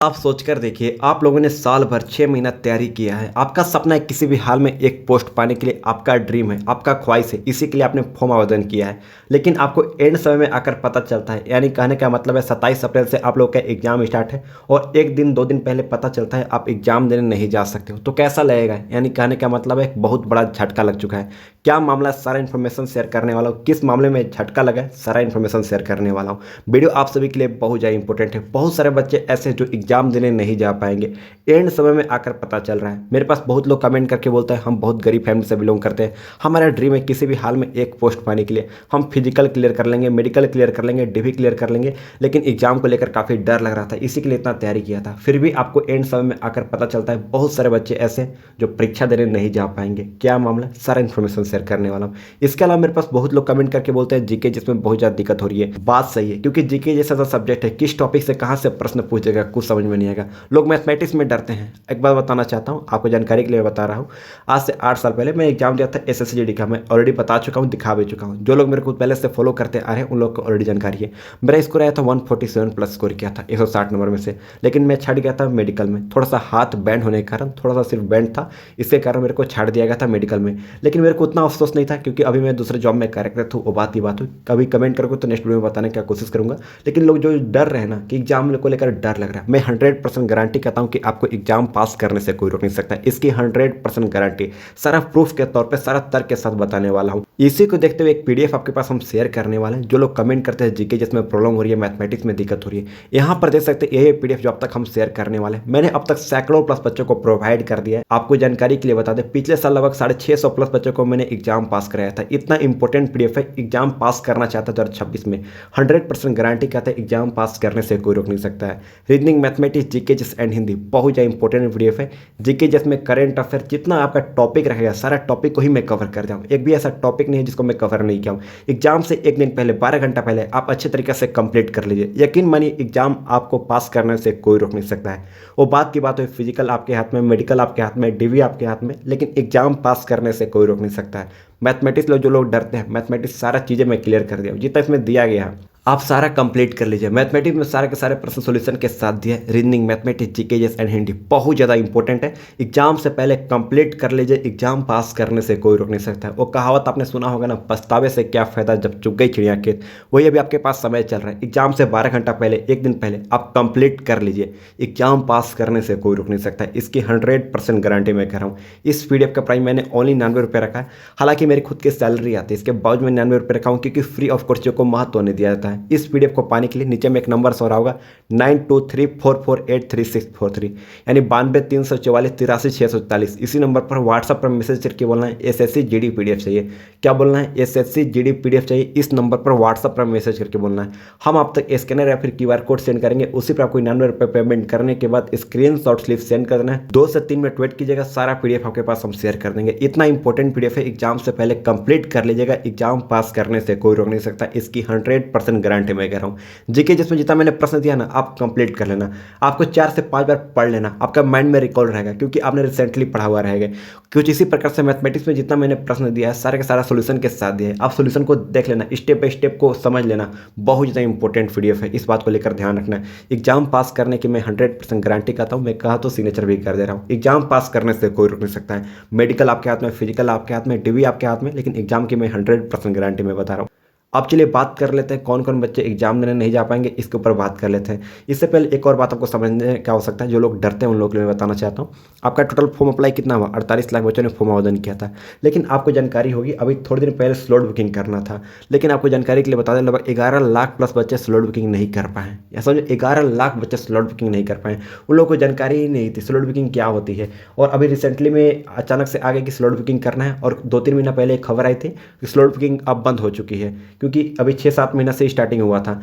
आप सोचकर देखिए, आप लोगों ने साल भर 6 महीना तैयारी किया है। आपका सपना है किसी भी हाल में एक पोस्ट पाने के लिए, आपका ड्रीम है, आपका ख्वाहिश है, इसी के लिए आपने फॉर्म आवेदन किया है। लेकिन आपको एंड समय में आकर पता चलता है, यानी कहने का मतलब है 27 अप्रैल से आप लोग का एग्जाम स्टार्ट है और एक दिन 2 दिन पहले पता चलता है आप एग्जाम देने नहीं जा सकते हो। तो कैसा लगेगा? यानी कहने का मतलब है एक बहुत बड़ा झटका लग चुका है। क्या मामला है, सारा इन्फॉर्मेशन शेयर करने वाला हूँ। किस मामले में झटका लगा है, सारा इन्फॉर्मेशन शेयर करने वाला हूँ। वीडियो आप सभी के लिए बहुत ज़्यादा इंपॉर्टेंट है। बहुत सारे बच्चे ऐसे हैं जो एग्जाम देने नहीं जा पाएंगे, एंड समय में आकर पता चल रहा है। मेरे पास बहुत लोग कमेंट करके बोलते हैं हम बहुत गरीब फैमिली से बिलोंग करते हैं, हमारा ड्रीम है किसी भी हाल में एक पोस्ट पाने के लिए हम फिजिकल क्लियर कर लेंगे, मेडिकल क्लियर कर लेंगे, डीवी क्लियर कर लेंगे, लेकिन एग्जाम को लेकर काफ़ी डर लग रहा था, इसी के लिए इतना तैयारी किया था। फिर भी आपको एंड समय में आकर पता चलता है बहुत सारे बच्चे ऐसे जो परीक्षा देने नहीं जा पाएंगे। क्या मामला, सारा इन्फॉर्मेशन शेयर करने वाला हूँ। इसके अलावा मेरे पास बहुत लोग कमेंट करके बोलते हैं जीके जिसमें बहुत ज़्यादा दिक्कत हो रही है। बात सही है, क्योंकि जीके जैसा सब्जेक्ट है, किस टॉपिक से कहाँ से प्रश्न पूछेगा कुछ समझ में नहीं आएगा। लोग मैथमेटिक्स में डरते हैं। एक बात बताना चाहता हूँ, आपको जानकारी के लिए बता रहा हूँ। आज से 8 साल पहले मैं एग्जाम दिया था एसएससी का, मैं ऑलरेडी बता चुका हूँ, दिखा भी चुका हूँ। जो लोग मेरे को पहले से फॉलो करते आ रहे हैं उन लोग को ऑलरेडी जानकारी है। मेरा स्कोर आया था 147 प्लस स्कोर किया था 160 नंबर में से, लेकिन मैं छट गया था मेडिकल में। थोड़ा सा हाथ बैंड होने के कारण, थोड़ा सा सिर्फ बैंड था, इसके कारण मेरे को छाड़ दिया गया था मेडिकल में। लेकिन मेरे को उतना अफसोस नहीं था, क्योंकि अभी मैं दूसरे जॉब में कार्यरत हूँ। वो बात की बात हुई, कभी कमेंट करोगे तो नेक्स्ट वीडियो में बताने की कोशिश करूंगा। लेकिन लोग जो डर रहे हैं ना कि एग्जाम को लेकर डर लग रहा है, मैं 100% गारंटी कहता हूँ कि आपको एग्जाम पास करने से कोई रोक नहीं सकता। इसकी 100% गारंटी सारा प्रूफ के तौर पे, सारा तर्क के साथ बताने वाला हूँ। इसी को देखते हुए एक पीडीएफ आपके पास हम शेयर करने वाले हैं। जो लोग कमेंट करते हैं जीके जिसमें प्रॉब्लम हो रही है, मैथमेटिक्स में दिक्कत हो रही है, यहाँ पर देख सकते हैं। यही पीडीएफ जो अब तक हम शेयर करने वाले हैं, मैंने अब तक सैकड़ों प्लस बच्चों को प्रोवाइड कर दिया है। आपको जानकारी के लिए बता दें, पिछले साल लगभग 650 प्लस बच्चों को मैंने एग्जाम पास कराया था। इतना इंपॉर्टेंट पीडीएफ है। एग्जाम पास करना चाहता है 2026 में, 100% गारंटी कहता है एग्जाम पास करने से कोई रोक नहीं सकता है। रीजनिंग, मैथमेटिक्स, जीके जिस एंड हिंदी बहुत ज़्यादा इंपॉर्टेंट पीडीएफ है। जीके जिसमें करंट अफेयर जितना आपका टॉपिक रहेगा, सारा टॉपिक को ही मैं कवर कर जाऊँ। एक भी ऐसा टॉपिक नहीं है जिसको मैं कवर नहीं किया हूँ। एग्जाम से एक दिन पहले, 12 घंटा पहले आप अच्छे तरीके से कंप्लीट कर लीजिए। यकीन मानिए एग्जाम आपको पास करने से कोई रोक नहीं सकता है। वो बात की बात है, फिजिकल आपके हाथ में, मेडिकल आपके हाथ में, डीवी आपके हाथ में, लेकिन एग्जाम पास करने से कोई रोक नहीं सकता है। मैथमेटिक्स जो लोग डरते हैं, मैथमेटिक्स सारा चीज़ें मैं क्लियर कर दिया हूँ, जितना इसमें दिया गया है आप सारा कंप्लीट कर लीजिए। मैथमेटिक्स में सारे के सारे प्रश्न सॉल्यूशन के साथ दिया है। Reasoning, mathematics, GK and Hindi बहुत ज़्यादा इंपॉर्टेंट है। एग्जाम से पहले कंप्लीट कर लीजिए, एग्जाम पास करने से कोई रोक नहीं सकता है। वो कहावत आपने सुना होगा ना, पछतावे से क्या फ़ायदा जब चुग गई चिड़िया खेत। वही अभी आपके पास समय चल रहा है। एग्जाम से 12 घंटा पहले, एक दिन पहले आप कंप्लीट कर लीजिए, एग्जाम पास करने से कोई रोक नहीं सकता है। इसकी 100% गारंटी मैं कर रहा हूँ। इस पीडीएफ का प्राइस मैंने ओनली 99 रुपये रखा है। हालांकि मेरी खुद की सैलरी आती है, इसके बावजूद मैं 99 रुपये रखा हूँ, क्योंकि फ्री ऑफ कॉस्ट को महत्व नहीं दिया जाता है। इस पीडीएफ को पाने के लिए नीचे में एक नंबर सो रहा होगा 9234483643, यानी 9234483644। इसी नंबर पर व्हाट्सएप पर मैसेज करके बोलना है एसएससी जीडी पीडीएफ चाहिए। क्या बोलना है? एसएससी जीडी पीडीएफ चाहिए। इस नंबर पर व्हाट्सएप पर मैसेज करके बोलना है। हम आप तक स्कैनर या फिर क्यूआर कोड सेंड करेंगे, उसी पर आपको 99 रुपये पेमेंट करने के बाद स्क्रीनशॉट स्लिप सेंड कर देना है। 2 से 3 मिनट वेट कीजिएगा, सारा पीडीएफ आपके पास हम शेयर कर देंगे। इतना इंपॉर्टेंट पीडीएफ है, एग्जाम से पहले कंप्लीट कर लीजिएगा, एग्जाम पास करने से कोई रोक नहीं सकता। इसकी 100% गारंटी मैं कह रहा हूँ। जीके जिसमें जितना मैंने प्रश्न दिया ना, आप कंप्लीट कर लेना। आपको 4 से 5 बार पढ़ लेना, आपका माइंड में रिकॉल रहेगा, क्योंकि आपने रिसेंटली पढ़ा हुआ रहेगा। कुछ इसी प्रकार से मैथमेटिक्स में जितना मैंने प्रश्न दिया है, सारे का सारा सोल्यूशन के साथ दिया है। आप सोल्यूशन को देख लेना, स्टेप बाय स्टेप को समझ लेना। बहुत ज़्यादा इंपॉर्टेंट पीडीएफ है, इस बात को लेकर ध्यान रखना है। एग्जाम पास करने की मैं 100% गारंटी कहता हूँ। मैं कहा तो सिग्नेचर भी कर दे रहा हूँ। एग्जाम पास करने से कोई रोक नहीं सकता है। मेडिकल आपके हाथ में, फिजिकल आपके हाथ में, डीवी आपके हाथ में, लेकिन एग्जाम की मैं 100% गारंटी में बता रहा हूँ। अब चलिए बात कर लेते हैं कौन कौन बच्चे एग्जाम देने नहीं जा पाएंगे, इसके ऊपर बात कर लेते हैं। इससे पहले एक और बात आपको समझने क्या हो सकता है, जो लोग डरते हैं उन लोगों के लिए मैं बताना चाहता हूँ। आपका टोटल फॉर्म अप्लाई कितना हुआ? 48 लाख बच्चों ने फॉर्म आवेदन किया था। लेकिन आपको जानकारी होगी, अभी थोड़े दिन पहले स्लॉट बुकिंग करना था, लेकिन आपको जानकारी के लिए बता दें लगभग 11 लाख प्लस बच्चे स्लॉट बुकिंग नहीं कर पाए। या समझो 11 लाख बच्चे स्लॉट बुकिंग नहीं कर पाए। उन लोगों को जानकारी ही नहीं थी स्लॉट बुकिंग क्या होती है। और अभी रिसेंटली में अचानक से आगे कि स्लॉट बुकिंग करना है, और 2-3 महीना पहले एक खबर आई थी कि स्लॉट बुकिंग अब बंद हो चुकी है, क्योंकि अभी 6-7 महीना से स्टार्टिंग हुआ था।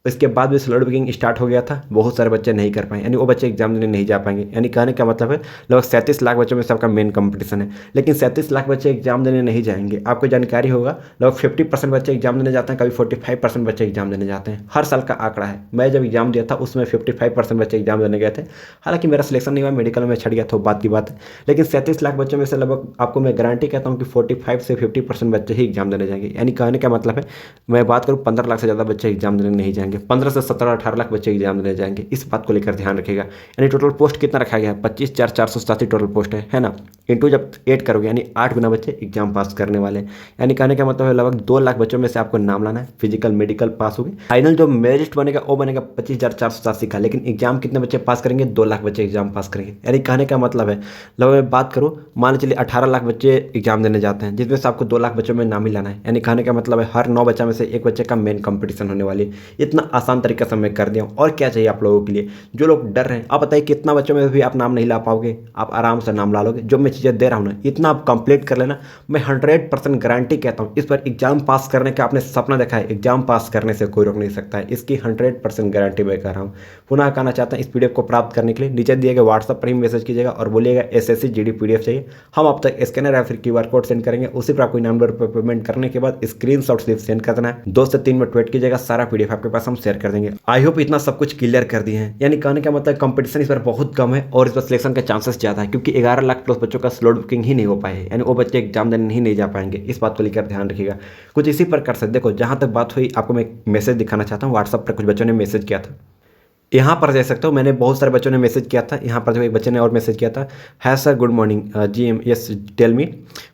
इसके बाद भी स्लॉट बुकिंग स्टार्ट हो गया था, बहुत सारे बच्चे नहीं कर पाए, यानी वो बच्चे एग्जाम देने नहीं जा पाएंगे। यानी कहने का मतलब है लगभग 37 लाख बच्चों में सबका मेन कंपटीशन है, लेकिन 37 लाख बच्चे एग्जाम देने नहीं जाएंगे। आपको जानकारी होगा लगभग 50% बच्चे एग्जाम देने जाते हैं, कभी 45% बच्चे एग्जाम देने जाते हैं। हर साल का आंकड़ा है। मैं जब एग्जाम दिया था उसमें 55% बच्चे एग्जाम देने गए थे। हालांकि मेरा सिलेक्शन नहीं हुआ, मेडिकल में छट गया था, बात की बात है। लेकिन 37 लाख बच्चों में से लगभग आपको मैं गारंटी कहता हूँ कि 45 से 50% बच्चे ही एग्जाम देने जाएंगे। यानी कहने का मतलब है, मैं बात करूँ 15 लाख से ज़्यादा बच्चे एग्जाम देने नहीं जाएंगे। जाएंगे, 15 से 17-18 लाख बच्चे एग्जाम देने जाएंगे। इस बात को लेकर ध्यान रखिएगा। यानी टोटल पोस्ट कितना रखा गया है, 25,487 टोटल पोस्ट है ना। इंटू जब 8 करोगे यानी 8 गुना बच्चे एग्जाम पास करने वाले हैं। यानी कहने का मतलब है लगभग 2 लाख बच्चों में से आपको नाम लाना है, फिजिकल मेडिकल पास होगी। फाइनल जो मेरिट लिस्ट बनेगा वो बनेगा 25,487 का, लेकिन एग्जाम कितने बच्चे पास करेंगे, 2 लाख बच्चे एग्जाम पास करेंगे। यानी कहने का मतलब है लगभग मैं बात करूँ, मान लीजिए 18 लाख बच्चे एग्जाम देने जाते हैं, जिसमें से आपको 2 लाख बच्चों में नाम ही लाना है। यानी कहने का मतलब है हर 9 बच्चा में से एक बच्चे का मेन कंपटीशन होने वाली है। इतना आसान तरीका से मैं कर दिया हूँ। और क्या चाहिए आप लोगों के लिए? जो लोग डर रहे हैं, आप बताइए कितना बच्चों में भी आप नाम नहीं ला पाओगे, आप आराम से नाम ला लोगे। जो मैं चीज़ें दे रहा हूँ ना, इतना आप कंप्लीट कर लेना। मैं 100% गारंटी कहता हूँ, इस पर एग्जाम पास करने का आपने सपना देखा है, एग्जाम पास करने से कोई रोक नहीं सकता है। इसकी 100% गारंटी मैं कर रहा हूँ। पुनः कहना चाहता हूँ, इस पीडीएफ को प्राप्त करने के लिए नीचे दिए गए व्हाट्सएप पर ही मैसेज कीजिएगा और बोलिएगा SSC GD PDF चाहिए। हम आप तक स्कैनर या फिर QR कोड सेंड करेंगे। उसी पर आपको नंबर पर पेमेंट करने के बाद स्क्रीनशॉट सिर्फ सेंड कर देना है। 2 से 3 मिनट वेट कीजिएगा, सारा PDF आपके पास हम शेयर कर देंगे। आई होप इतना सब कुछ क्लियर कर दिए हैं। यानी कहने का मतलब कंपटीशन इस पर बहुत कम है और इस पर सिलेक्शन के चांसेस ज़्यादा है, क्योंकि 11 लाख प्लस बच्चों का स्लॉट बुकिंग ही नहीं हो पाए, यानी वो बच्चे एग्जाम देने ही नहीं जा पाएंगे। इस बात को लेकर ध्यान रखिएगा। कुछ इसी प्रकार से देखो, जहाँ तक बात हुई आपको मैं मैसेज दिखाना चाहता हूँ। व्हाट्सएप पर कुछ बच्चों ने मैसेज किया था, यहाँ पर देख सकते हो। मैंने बहुत सारे बच्चों ने मैसेज किया था। यहाँ पर जो एक बच्चे ने और मैसेज किया था, है sir good morning GM yes tell me,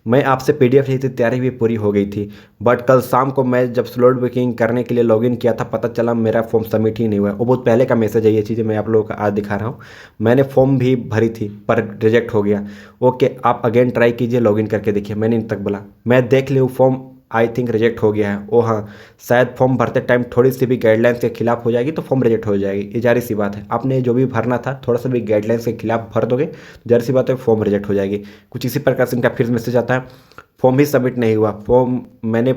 मैं आपसे PDF ली थी, तैयारी भी पूरी हो गई थी, बट कल शाम को मैं जब स्लॉट बुकिंग करने के लिए लॉगिन किया था, पता चला मेरा फॉर्म सबमिट ही नहीं हुआ। वो बहुत पहले का मैसेज है, ये चीज़ें मैं आप लोगों को आज दिखा रहा हूँ। मैंने फॉर्म भी भरी थी पर रिजेक्ट हो गया। ओके, आप अगेन ट्राई कीजिए, लॉगिन करके देखिए। मैंने इन तक बोला, मैं देख लूँ फॉर्म आई थिंक रिजेक्ट हो गया है। ओ हाँ, शायद फॉर्म भरते टाइम थोड़ी सी भी गाइडलाइंस के खिलाफ हो जाएगी तो फॉर्म रिजेक्ट हो जाएगी। ये जारी सी बात है, आपने जो भी भरना था थोड़ा सा भी गाइडलाइंस के खिलाफ भर दोगे, जारी सी बात है फॉर्म रिजेक्ट हो जाएगी। कुछ इसी प्रकार से इनका फिर मैसेज आता है, फॉर्म भी सबमिट नहीं हुआ। फॉर्म मैंने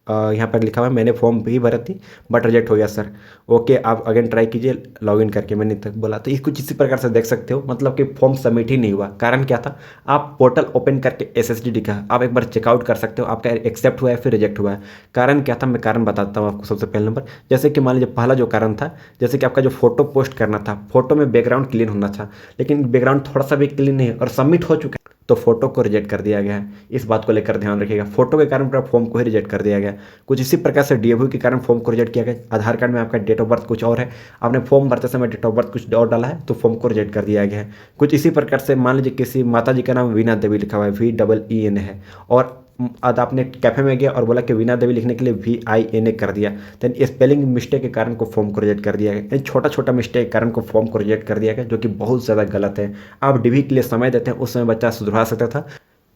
यहाँ पर लिखा हुआ है, मैंने फॉर्म भी भरा थी बट रिजेक्ट हो गया सर। ओके, आप अगेन ट्राई कीजिए, लॉगिन करके। मैंने तक बोला तो कुछ इसी प्रकार से देख सकते हो, मतलब कि फॉर्म सबमिट ही नहीं हुआ। कारण क्या था, आप पोर्टल ओपन करके SSD लिखा, आप एक बार चेकआउट कर सकते हो, आपका एक्सेप्ट हुआ है फिर रिजेक्ट हुआ है। कारण क्या था, मैं कारण बताता हूँ आपको। सबसे पहले नंबर, जैसे कि मान लीजिए पहला जो कारण था, जैसे कि आपका जो फोटो पोस्ट करना था, फोटो में बैकग्राउंड क्लीन होना था, लेकिन बैकग्राउंड थोड़ा सा भी क्लीन नहीं है और सबमिट हो चुका है, तो फोटो को रिजेक्ट कर दिया गया है। इस बात को लेकर ध्यान रखिएगा। फोटो के कारण पूरा फॉर्म को ही रिजेक्ट कर दिया गया। कुछ इसी प्रकार से DFU के कारण फॉर्म को रिजेक्ट किया गया। आधार कार्ड में आपका डेट ऑफ बर्थ कुछ और है, आपने फॉर्म भरते समय डेट ऑफ बर्थ कुछ और डाला है तो फॉर्म को रिजेक्ट कर दिया गया है। कुछ इसी प्रकार से मान लीजिए किसी माता जी का नाम वीणा देवी लिखा हुआ है, VEEN है, और आज आपने कैफे में गया और बोला कि वीणा देवी लिखने के लिए VINA कर दिया, तो स्पेलिंग मिस्टेक के कारण को फॉर्म को रिजेक्ट कर दिया गया। यानी छोटा छोटा मिस्टेक के कारण को फॉर्म को रिजेक्ट कर दिया गया, जो कि बहुत ज़्यादा गलत है। आप DV के लिए समय देते हैं, उस समय बच्चा सुधरा सकता था,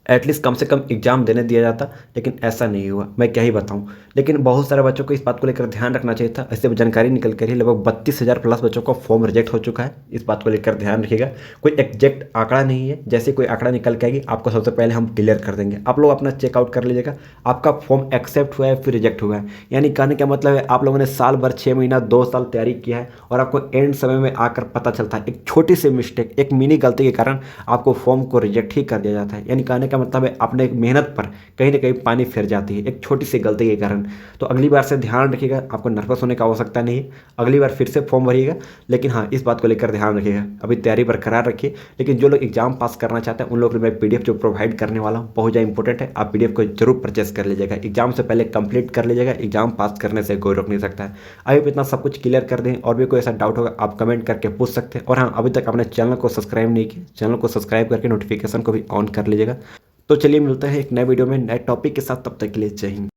एटलीस्ट कम से कम एग्जाम देने दिया जाता, लेकिन ऐसा नहीं हुआ। मैं क्या ही बताऊं, लेकिन बहुत सारे बच्चों को इस बात को लेकर ध्यान रखना चाहिए था। ऐसे जानकारी निकल कर ही लगभग 32,000 प्लस बच्चों का फॉर्म रिजेक्ट हो चुका है। इस बात को लेकर ध्यान रखिएगा। कोई एग्जैक्ट आंकड़ा नहीं है, जैसे कोई आंकड़ा निकल के आएगी आपको सबसे पहले हम क्लियर कर देंगे। आप लोग अपना चेकआउट कर लीजिएगा, आपका फॉर्म एक्सेप्ट हुआ है फिर रिजेक्ट हुआ है। यानी कहने का मतलब है आप लोगों ने साल भर 6 महीना 2 साल तैयारी किया है और आपको एंड समय में आकर पता चलता है एक छोटी सी मिस्टेक, एक मिनी गलती के कारण आपको फॉर्म को रिजेक्ट ही कर दिया जाता है। यानी कहने का मतलब है आपने मेहनत पर कहीं ना कहीं पानी फिर जाती है एक छोटी सी गलती के कारण। तो अगली बार से ध्यान रखिएगा, आपको नर्वस होने की आवश्यकता नहीं है। अगली बार फिर से फॉर्म भरिएगा, लेकिन हाँ इस बात को लेकर ध्यान रखिएगा, अभी तैयारी बरकरार रखिए। लेकिन जो लोग एग्जाम पास करना चाहते हैं उन लोगों को मैं PDF जो प्रोवाइड करने वाला हूँ बहुत ज़्यादा इंपॉर्टेंट है। आप PDF को जरूर परचेस कर लीजिएगा, एग्जाम से पहले कंप्लीट कर लीजिएगा। एग्जाम पास करने से कोई रोक नहीं सकता है। आई होप इतना सब कुछ क्लियर कर दें, और भी कोई ऐसा डाउट होगा आप कमेंट करके पूछ सकते हैं। और हाँ, अभी तक आपने चैनल को सब्सक्राइब नहीं किया, चैनल को सब्सक्राइब करके नोटिफिकेशन को भी ऑन कर लीजिएगा। तो चलिए मिलते हैं एक नए वीडियो में नए टॉपिक के साथ, तब तक के लिए जय हिंद।